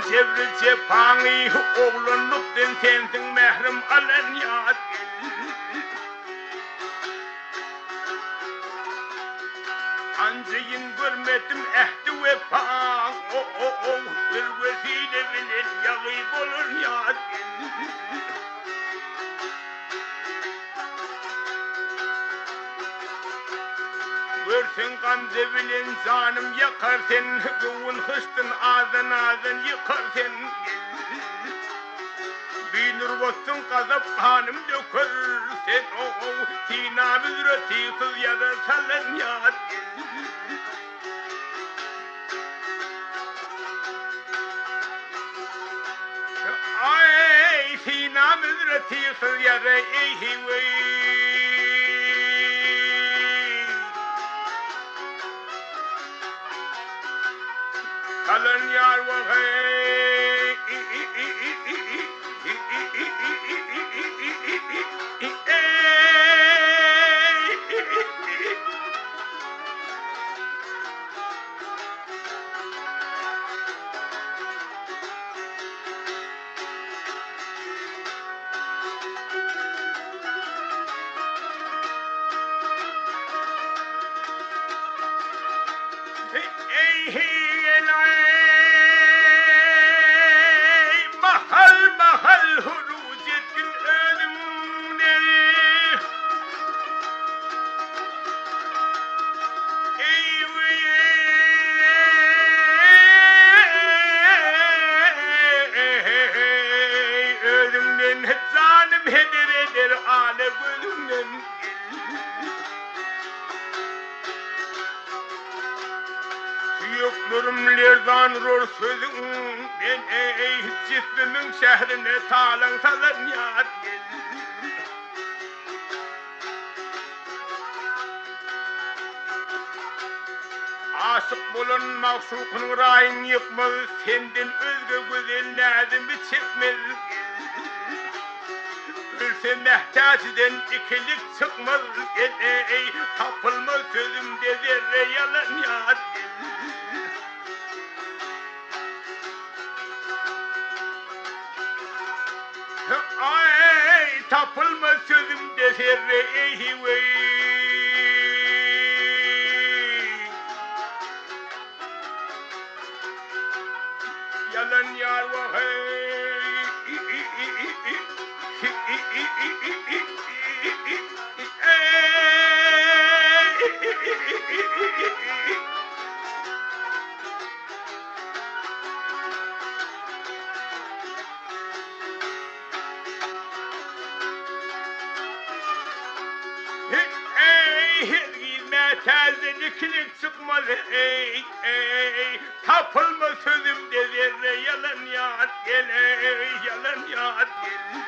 cevri cepani oğlanlıktan sensin mehrim alan yad. Ancayın görmedim ehdi vefa, bir vesile bilir yağıyıp olur yad. Görsen gamze bilen canım yakar sen, gıvın hıstın ağzın ağzın yıkar sen. Binur bostun kazap hanım dökür sen, tina büzretiksiz ya da salın yad. Ay tina büzretiksiz ya da eyhivey. Kalın yar vakay Yoklarımlerden rol sözün ben cismimin şehrine talan salan yad. Aşık bolun maksukun rayın yıkmaz, senden özgü güzel nazimi çekmez. Ölse mehtaciden ikilik çıkmaz, tapılmaz sözümde zerre yalan yad. Ay tapılmaz sözümde zerre eyhivey. Yalan yar vakay. Telden ikilik çıkmaz tapılma sözümde zerre yalan yad gel yalan yad gel.